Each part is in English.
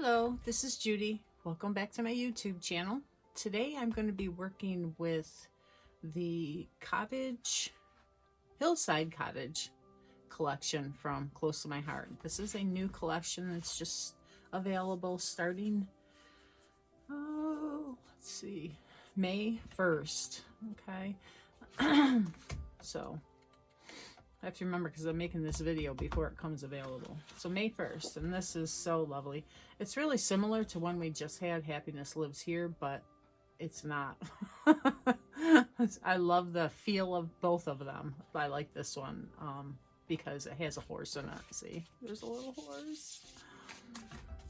Hello, this is Judy. Welcome back to my YouTube channel. Today I'm going to be working with the Hillside Cottage collection from Close to My Heart. This is a new collection. It's just available starting, let's see, May 1st. Okay. So I have to remember because I'm making this video before it comes available. So May 1st, and this is so lovely. It's really similar to one we just had, Happiness Lives Here, but it's not. I love the feel of both of them. I like this one because it has a horse in it. See, there's a little horse.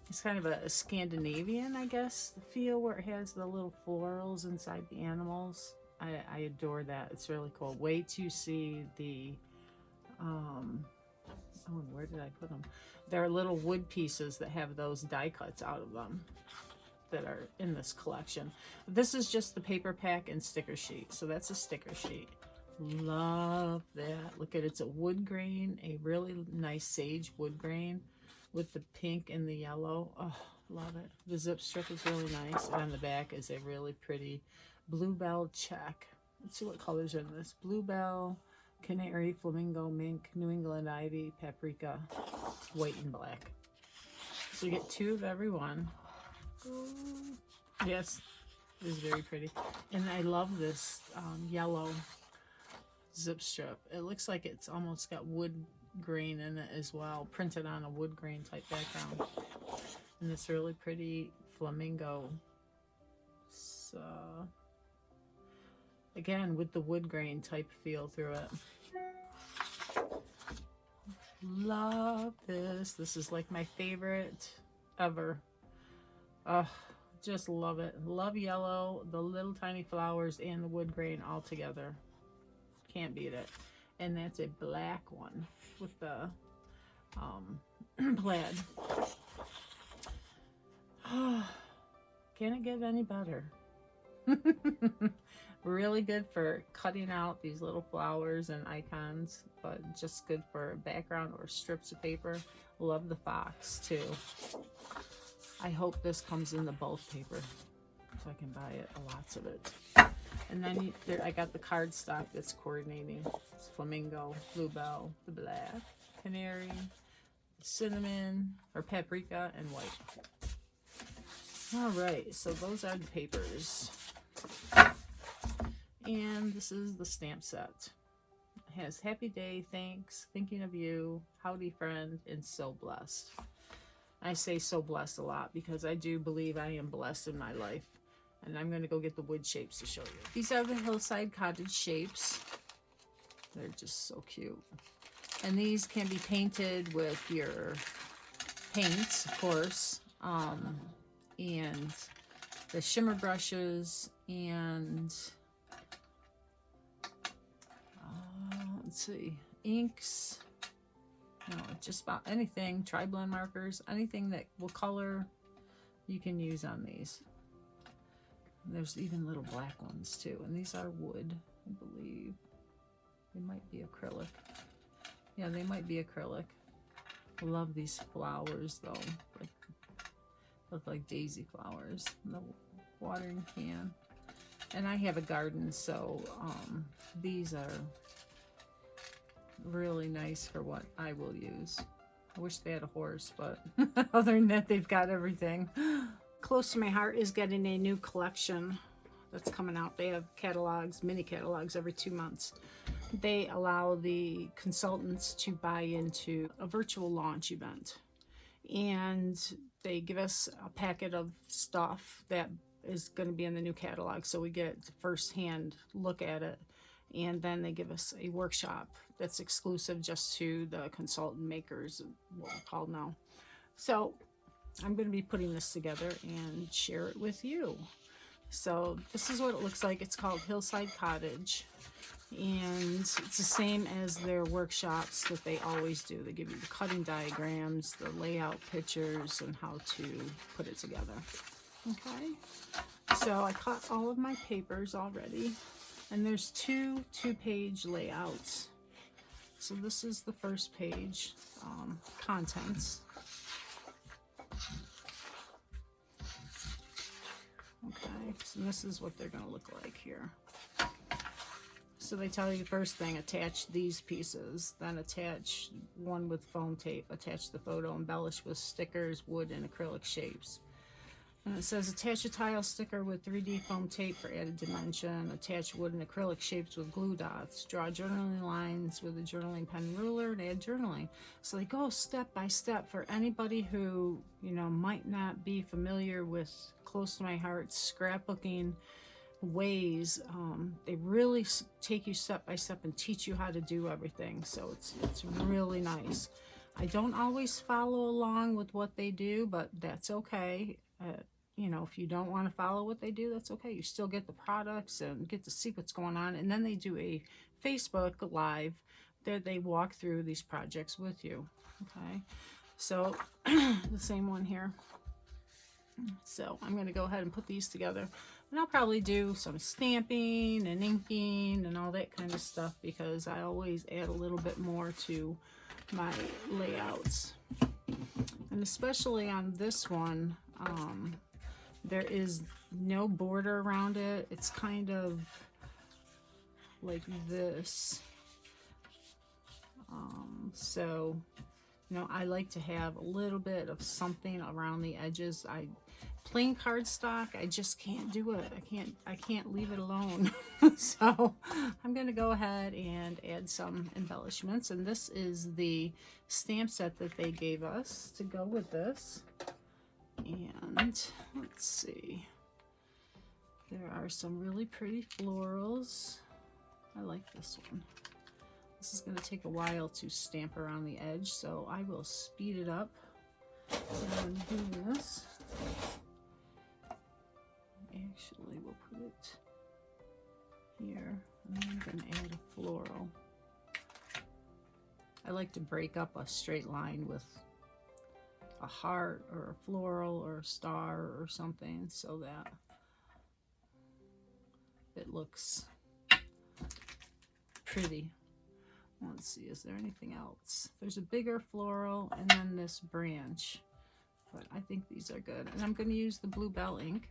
It's kind of a Scandinavian, I guess, the feel where it has the little florals inside the animals. I adore that. It's really cool. Wait to see the oh, where did I put them? There are little wood pieces that have those die cuts out of them that are in this collection. This is just the paper pack and sticker sheet. So that's a sticker sheet. Love that. Look at it. It's a wood grain, a really nice sage wood grain with the pink and the yellow. Oh, love it. The zip strip is really nice. And on the back is a really pretty bluebell check. Let's see what colors are in this. Bluebell, canary, flamingo, mink, New England ivy, paprika, white and black. So you get two of every one. Ooh. Yes, it is very pretty. And I love this yellow zip strip. It looks like it's almost got wood grain in it as well, printed on a wood grain type background. And this really pretty flamingo. So again, with the wood grain type feel through it. Love this. This is like my favorite ever. Just love it. Love yellow, the little tiny flowers, and the wood grain all together. Can't beat it. And that's a black one with the plaid. Can it get any better? Really good for cutting out these little flowers and icons, but just good for background or strips of paper. Love the fox too. I hope this comes in the bulk paper so I can buy it, lots of it. And then I got the cardstock that's coordinating. It's flamingo, bluebell, the black, canary, cinnamon or paprika, and white. All right, so those are the papers. And this is the stamp set. It has happy day, thanks, thinking of you, howdy friend, and so blessed. I say so blessed a lot because I do believe I am blessed in my life. And I'm going to go get the wood shapes to show you. These are the Hillside Cottage shapes. They're just so cute. And these can be painted with your paints, of course, and the shimmer brushes, and let's see, inks, you know, just about anything, tri-blend markers, anything that will color, you can use on these. And there's even little black ones too, and these are wood, I believe. They might be acrylic. Yeah, they might be acrylic. I love these flowers though. Like, look like daisy flowers. The watering can. And I have a garden, so these are really nice for what I will use. I wish they had a horse, but other than that, they've got everything. Close to My Heart is getting a new collection that's coming out. They have catalogs, mini catalogs every 2 months. They allow the consultants to buy into a virtual launch event. And they give us a packet of stuff that is going to be in the new catalog, so we get a first-hand look at it. And then they give us a workshop that's exclusive just to the consultant makers, what we're called now. So I'm going to be putting this together and share it with you. So this is what it looks like. It's called Hillside Cottage. And it's the same as their workshops that they always do. They give you the cutting diagrams, the layout pictures, and how to put it together. Okay, so I cut all of my papers already. And there's two two-page layouts. So this is the first page, contents. Okay, so this is what they're going to look like here. So they tell you the first thing, attach these pieces, then attach one with foam tape, attach the photo, embellish with stickers, wood, and acrylic shapes. And it says attach a tile sticker with 3D foam tape for added dimension, attach wood and acrylic shapes with glue dots, draw journaling lines with a journaling pen and ruler, and add journaling. So they go step by step for anybody who, you know, might not be familiar with close to my heart scrapbooking ways. They really take you step by step and teach you how to do everything. So it's really nice. I don't always follow along with what they do, but that's okay. You know, if you don't want to follow what they do, that's okay. You still get the products and get to see what's going on. And then they do a Facebook Live that they walk through these projects with you. Okay, so the same one here. So I'm going to go ahead and put these together. And I'll probably do some stamping and inking and all that kind of stuff, because I always add a little bit more to my layouts. And especially on this one, there is no border around it. It's kind of like this. So, you know, I like to have a little bit of something around the edges. Plain cardstock, I just can't do it. I can't leave it alone. So I'm going to go ahead and add some embellishments. And this is the stamp set that they gave us to go with this. And let's see, there are some really pretty florals. I like this one. This is going to take a while to stamp around the edge, so I will speed it up. So I'm going to do this. Actually, we'll put it here, and then I'm going to add a floral. I like to break up a straight line with a heart or a floral or a star or something, so that it looks pretty. Let's see, is there anything else? There's a bigger floral and then this branch, but I think these are good. And I'm going to use the Blue Bell ink,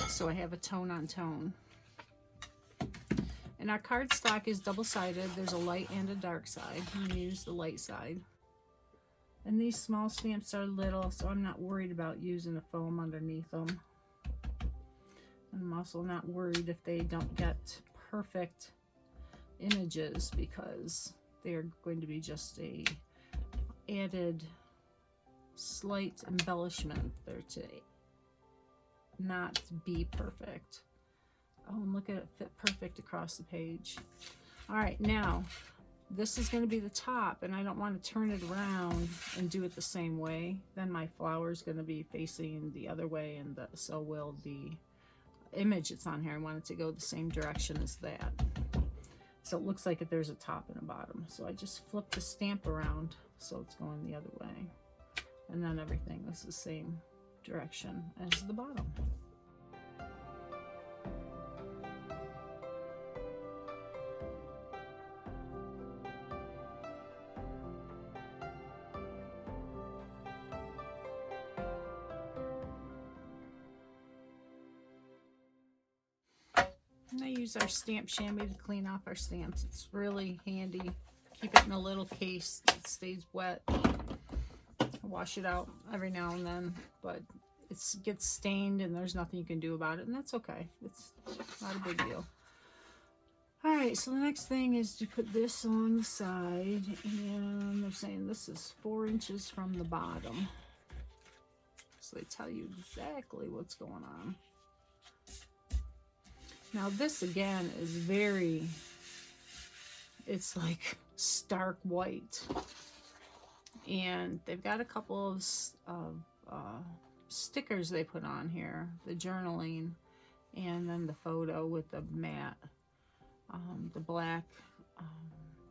so I have a tone on tone. And our cardstock is double-sided. There's a light and a dark side. I'm going to use the light side. And these small stamps are little, so I'm not worried about using a foam underneath them. And I'm also not worried if they don't get perfect images, because they're going to be just a added slight embellishment. They're to not be perfect. Oh, and look at it fit perfect across the page. All right, now this is going to be the top, and I don't want to turn it around and do it the same way. Then my flower is going to be facing the other way, and so will the image that's on here. I want it to go the same direction as that. So it looks like there's a top and a bottom. So I just flip the stamp around so it's going the other way. And then everything is the same direction as the bottom. And I use our stamp chamois to clean off our stamps. It's really handy. Keep it in a little case that stays wet. I wash it out every now and then, but it gets stained and there's nothing you can do about it, and that's okay. It's not a big deal. Alright, so the next thing is to put this on the side, and they're saying this is 4 inches from the bottom. So they tell you exactly what's going on. Now this again is it's like stark white, and they've got a couple of stickers they put on here, the journaling, and then the photo with the matte, the black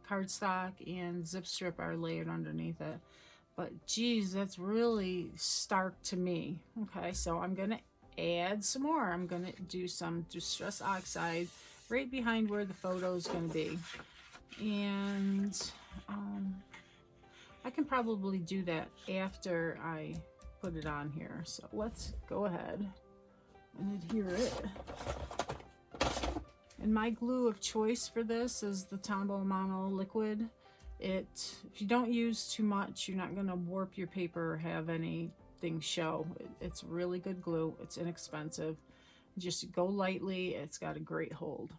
cardstock and zip strip are layered underneath it. But geez, that's really stark to me. Okay, so I'm gonna add some more. I'm gonna do some Distress Oxide right behind where the photo is gonna be, and I can probably do that after I put it on here. So let's go ahead and adhere it. And my glue of choice for this is the Tombow Mono liquid. If you don't use too much, you're not going to warp your paper or have anything show. It's really good glue. It's inexpensive. Just go lightly. It's got a great hold.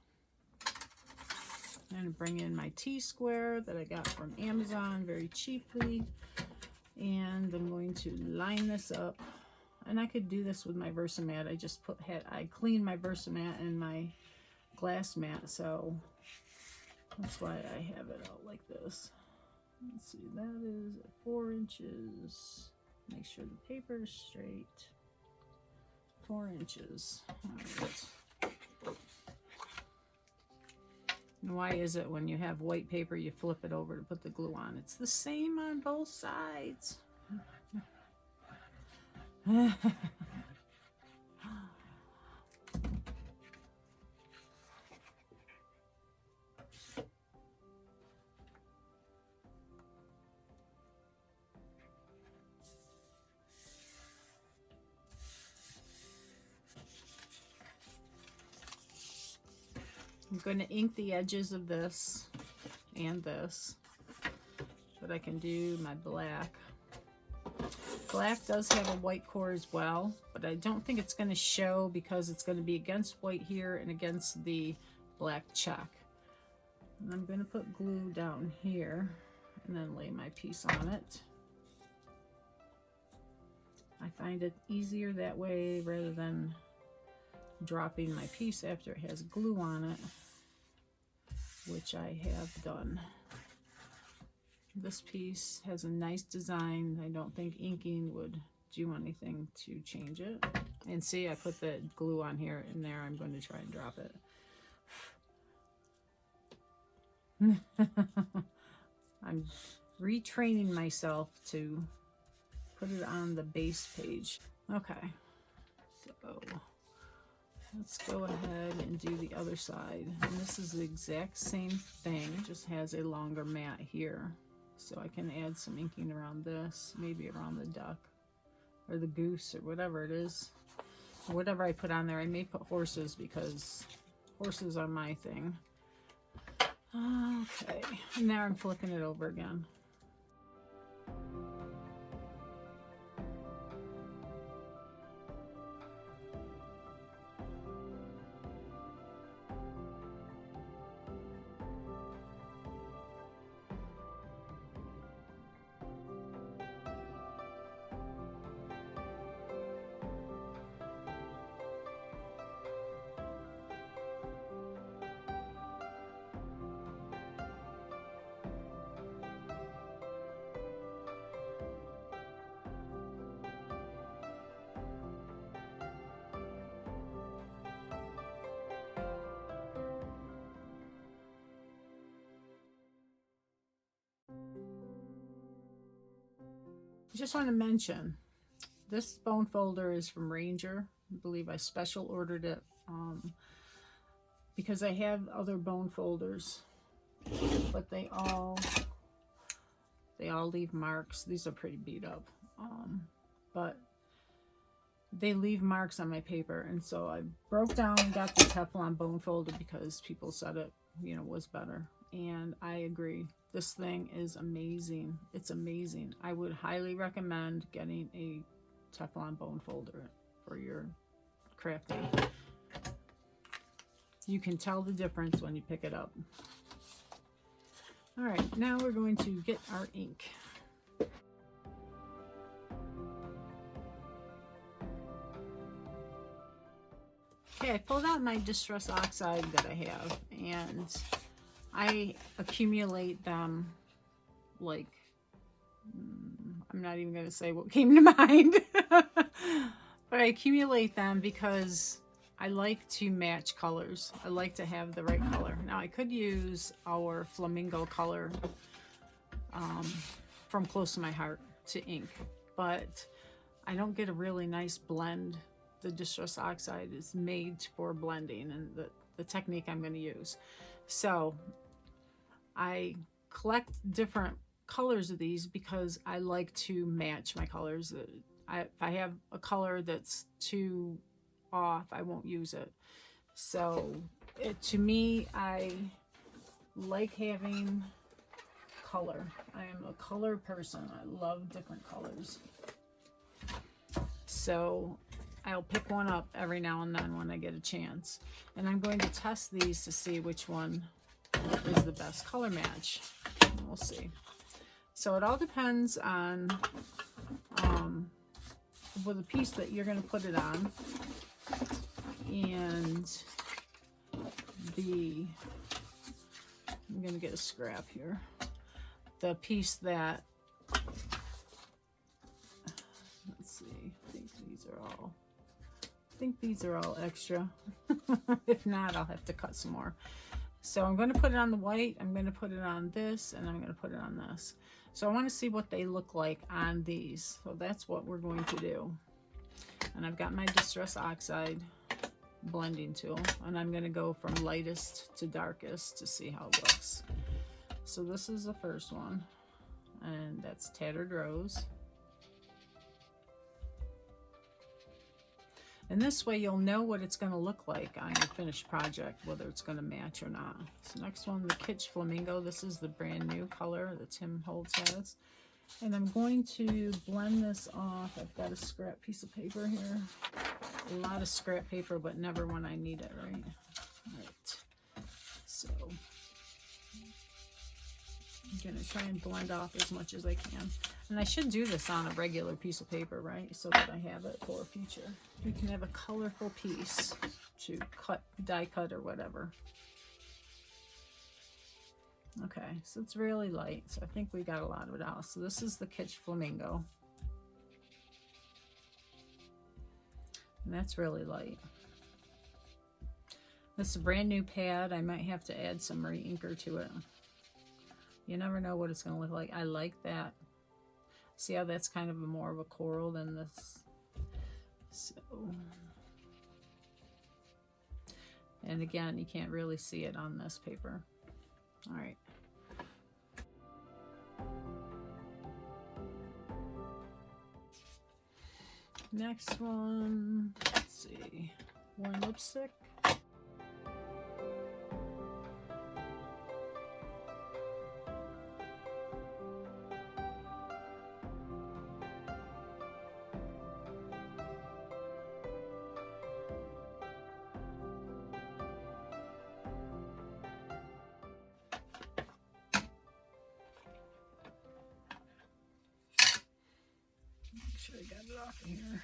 I'm going to bring in my T-square that I got from Amazon very cheaply. And I'm going to line this up. And I could do this with my Versamat. I cleaned my Versamat and my glass mat, so that's why I have it out like this. Let's see, that is 4 inches. Make sure the paper is straight. 4 inches. All right. And why is it when you have white paper you flip it over to put the glue on? It's the same on both sides. I'm going to ink the edges of this and this, but I can do my black. Black does have a white core as well, but I don't think it's going to show because it's going to be against white here and against the black check. And I'm going to put glue down here and then lay my piece on it. I find it easier that way rather than dropping my piece after it has glue on it, which I have done. This piece has a nice design. I don't think inking would do anything to change it. And see, I put the glue on here and there. I'm going to try and drop it. I'm retraining myself to put it on the base page. Okay, so let's go ahead and do the other side. And this is the exact same thing, just has a longer mat here. So I can add some inking around this, maybe around the duck or the goose or whatever it is. Or whatever I put on there. I may put horses because horses are my thing. Okay, and now I'm flipping it over again. I just want to mention, this bone folder is from Ranger. I believe I special ordered it because I have other bone folders, but they all leave marks. These are pretty beat up, but they leave marks on my paper, and so I broke down and got the Teflon bone folder because people said it, you know, was better, and I agree. This thing is amazing. It's amazing. I would highly recommend getting a Teflon bone folder for your crafting. You can tell the difference when you pick it up. All right, now we're going to get our ink. Okay, I pulled out my Distress Oxide that I have, and I accumulate them like, I'm not even going to say what came to mind, but I accumulate them because I like to match colors. I like to have the right color. Now I could use our flamingo color from Close to My Heart to ink, but I don't get a really nice blend. The Distress Oxide is made for blending and the technique I'm going to use. So I collect different colors of these because I like to match my colors. If I have a color that's too off, I won't use it. So to me, I like having color. I am a color person. I love different colors. So I'll pick one up every now and then when I get a chance. And I'm going to test these to see which one is the best color match. We'll see. So it all depends on with the piece that you're going to put it on, and I'm going to get a scrap here. The piece that, let's see, I think these are all extra. If not, I'll have to cut some more. So I'm going to put it on the white, I'm going to put it on this, and I'm going to put it on this. So I want to see what they look like on these. So that's what we're going to do. And I've got my Distress Oxide blending tool, and I'm going to go from lightest to darkest to see how it looks. So this is the first one, and that's Tattered Rose. And this way you'll know what it's going to look like on your finished project, whether it's going to match or not. So next one, the Kitsch Flamingo. This is the brand new color that Tim Holtz has. And I'm going to blend this off. I've got a scrap piece of paper here. A lot of scrap paper, but never when I need it, right? All right. So I'm going to try and blend off as much as I can. And I should do this on a regular piece of paper, right? So that I have it for future. We can have a colorful piece to cut, die cut, or whatever. Okay, so it's really light. So I think we got a lot of it out. So this is the Kitsch Flamingo. And that's really light. This is a brand new pad. I might have to add some re-inker to it. You never know what it's going to look like. I like that. See how that's kind of more of a coral than this. So, and again, you can't really see it on this paper. All right. Next one, let's see, Worn Lipstick. I got it off in here.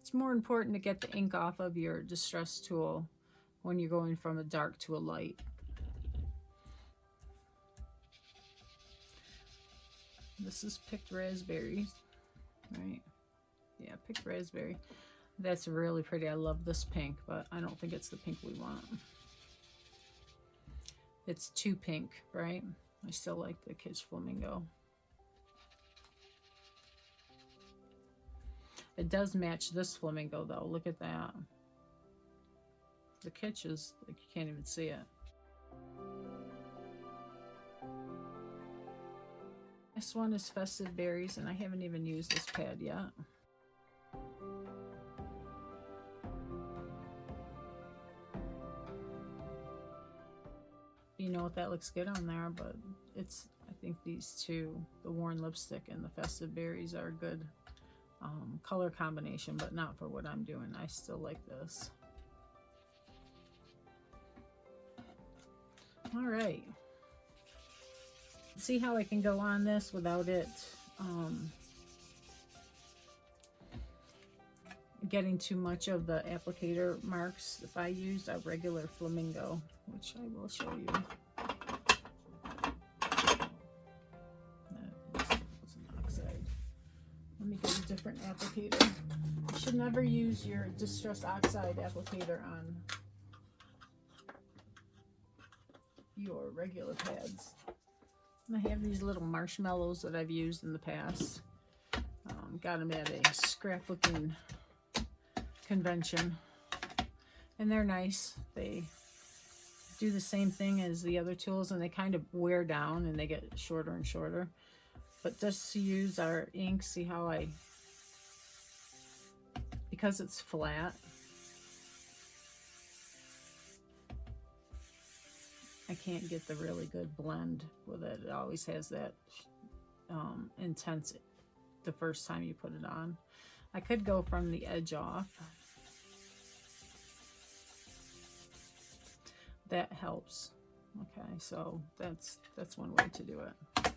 It's more important to get the ink off of your distress tool when you're going from a dark to a light. This is Picked Raspberries, right? Yeah, Picked Raspberry. That's really pretty. I love this pink, but I don't think it's the pink we want. It's too pink, right? I still like the Kitsch Flamingo. It does match this flamingo though. Look at that. The Kitsch is like you can't even see it. This one is Festive Berries, and I haven't even used this pad yet. You know what, that looks good on there, but it's, I think these two, the Worn Lipstick and the Festive Berries, are good color combination, but not for what I'm doing. I still like this. All right. See how I can go on this without it getting too much of the applicator marks. If I used a regular flamingo, which I will show you. Let me get a different applicator. You should never use your Distress Oxide applicator on your regular pads. I have these little marshmallows that I've used in the past. Got them at a scrapbooking convention. And they're nice. They do the same thing as the other tools, and they kind of wear down and they get shorter and shorter. But just to use our ink, see how because it's flat, I can't get the really good blend with it. It always has that intense the first time you put it on. I could go from the edge off. That helps. Okay, so that's one way to do it.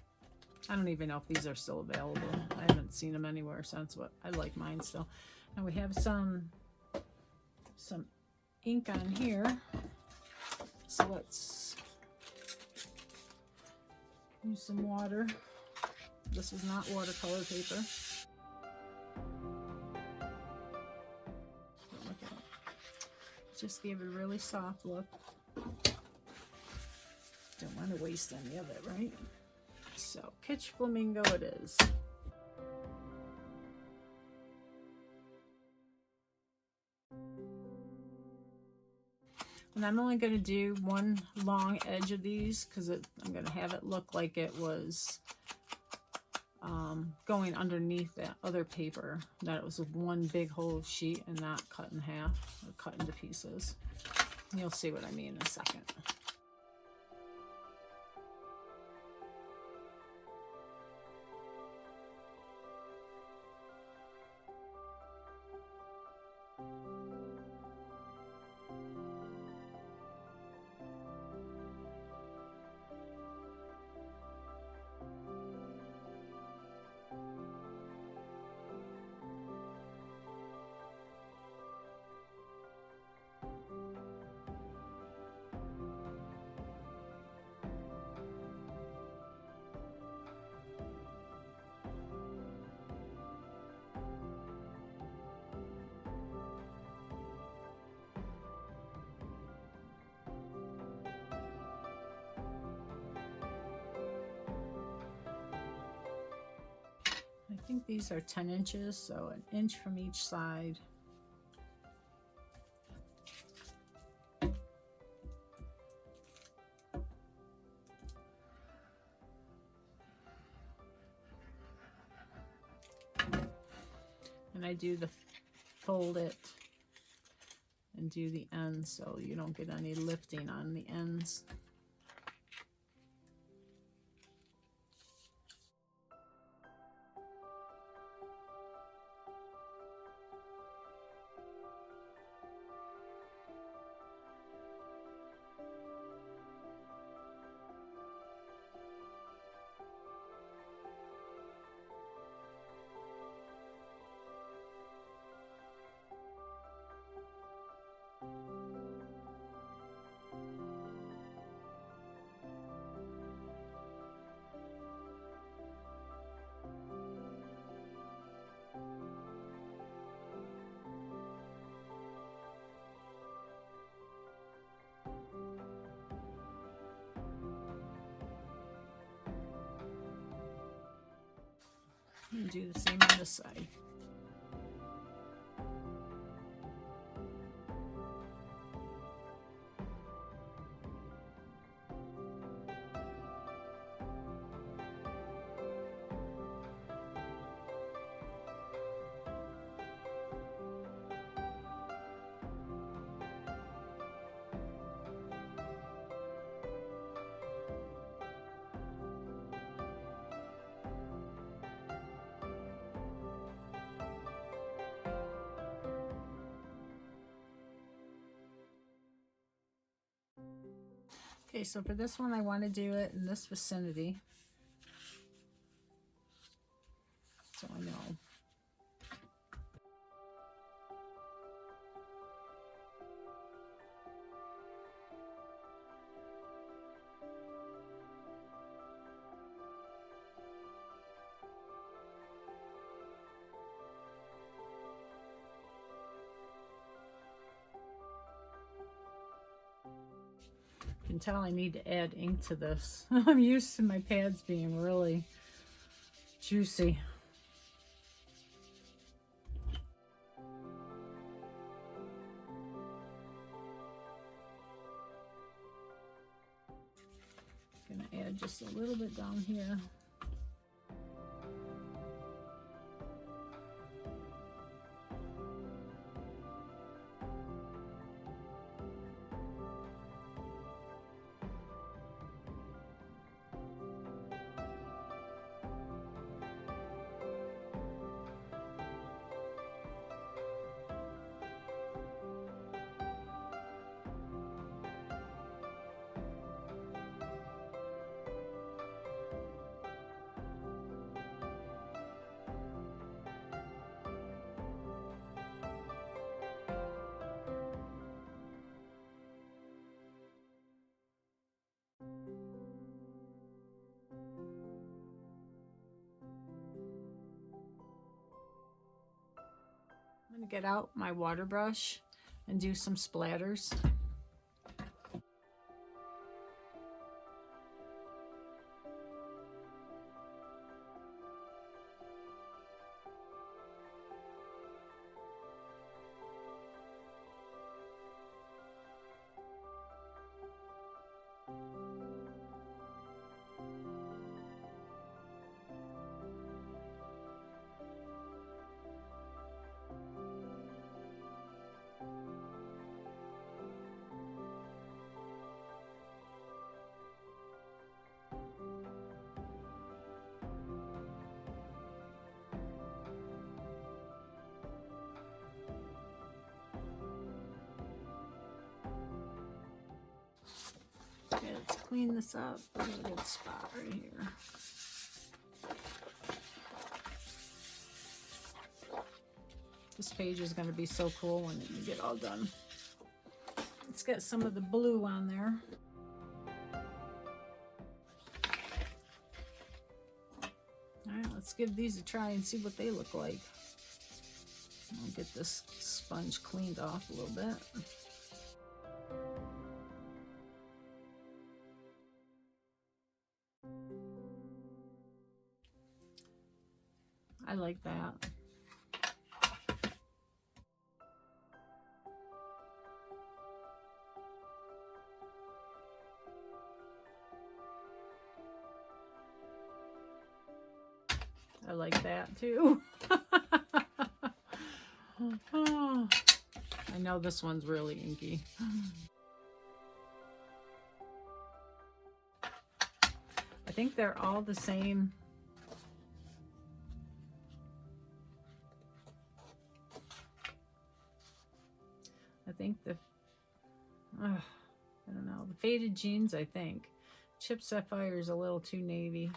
I don't even know if these are still available. I haven't seen them anywhere since, but I like mine still. Now we have some ink on here. So let's use some water. This is not watercolor paper. Look at it. Just gave it a really soft look. Don't want to waste any of it, right? So, Kitsch Flamingo it is. And I'm only going to do one long edge of these because I'm going to have it look like it was going underneath that other paper, that it was one big whole sheet and not cut in half or cut into pieces. You'll see what I mean in a second. I think these are 10 inches, so an inch from each side. And I do the fold it and do the ends so you don't get any lifting on the ends. And do the same on this side. Okay, so for this one, I want to do it in this vicinity. So I know. You can tell I need to add ink to this. I'm used to my pads being really juicy. Gonna add just a little bit down here. I'm gonna get out my water brush and do some splatters. Okay, let's clean this up. There's a good spot right here. This page is going to be so cool when you get all done. Let's get some of the blue on there. Alright, let's give these a try and see what they look like. I'll get this sponge cleaned off a little bit. I like that. I like that too. Oh, I know this one's really inky. I think they're all the same. I think I don't know, the faded jeans, I think. Chip Sapphire is a little too navy.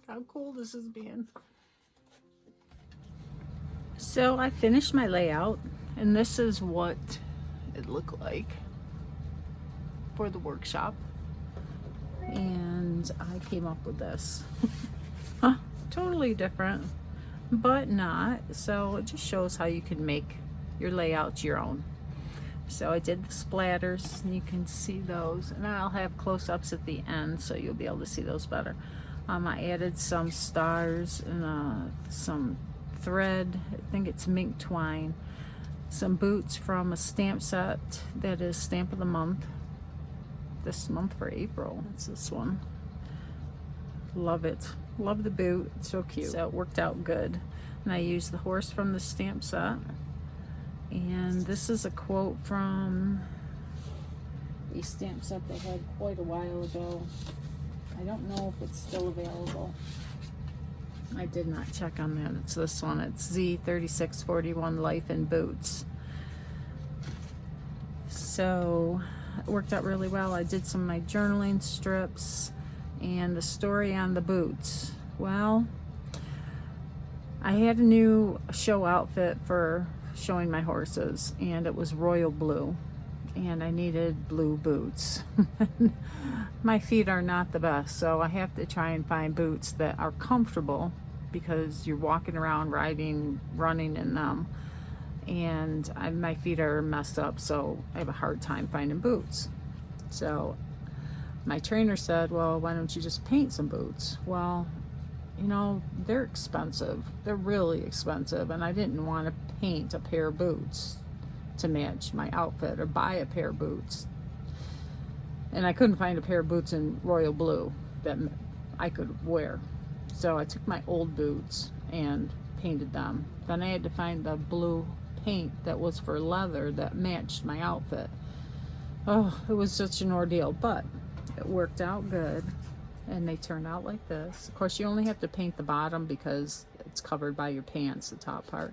How cool this is being. So I finished my layout, and this is what it looked like for the workshop, and I came up with this. Huh, totally different, but not. So it just shows how you can make your layout your own. So I did the splatters, and you can see those, and I'll have close-ups at the end so you'll be able to see those better. I added some stars and some thread, I think it's mink twine, some boots from a stamp set that is stamp of the month, this month for April. That's this one. Love it. Love the boot. It's so cute. So it worked out good. And I used the horse from the stamp set. And this is a quote from a stamp set they had quite a while ago. I don't know if it's still available. I did not check on that. It's this one. It's Z3641 Life in Boots. So it worked out really well. I did some of my journaling strips and the story on the boots. Well, I had a new show outfit for showing my horses, and it was royal blue, and I needed blue boots. My feet are not the best, so I have to try and find boots that are comfortable, because you're walking around, riding, running in them, and my feet are messed up, so I have a hard time finding boots. So my trainer said, well, why don't you just paint some boots? Well, you know, they're expensive. They're really expensive, and I didn't want to paint a pair of boots to match my outfit or buy a pair of boots. And I couldn't find a pair of boots in royal blue that I could wear. So I took my old boots and painted them. Then I had to find the blue paint that was for leather that matched my outfit. Oh, it was such an ordeal, but it worked out good, and they turned out like this. Of course, you only have to paint the bottom because it's covered by your pants, the top part.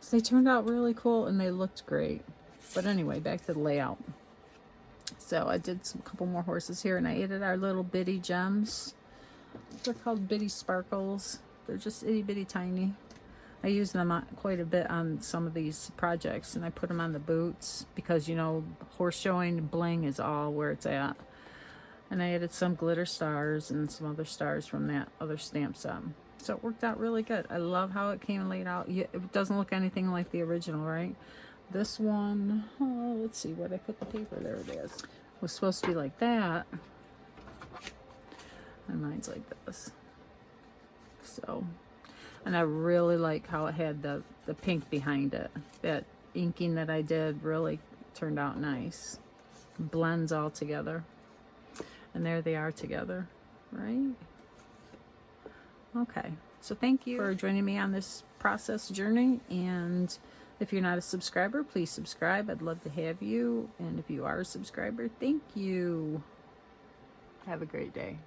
So they turned out really cool, and they looked great. But anyway, back to the layout. So I did some couple more horses here, and I added our little bitty gems. They're called bitty sparkles. They're just itty bitty tiny. I use them quite a bit on some of these projects, and I put them on the boots because, you know, horse showing bling is all where it's at. And I added some glitter stars and some other stars from that other stamp set. So it worked out really good. I love how it came laid out. It doesn't look anything like the original, right? This one, oh, let's see where I put the paper. There it is. It was supposed to be like that. And mine's like this. So, and I really like how it had the pink behind it. That inking that I did really turned out nice. Blends all together. And there they are together, right? Okay, so thank you for joining me on this process journey. And if you're not a subscriber, please subscribe. I'd love to have you. And if you are a subscriber, thank you. Have a great day.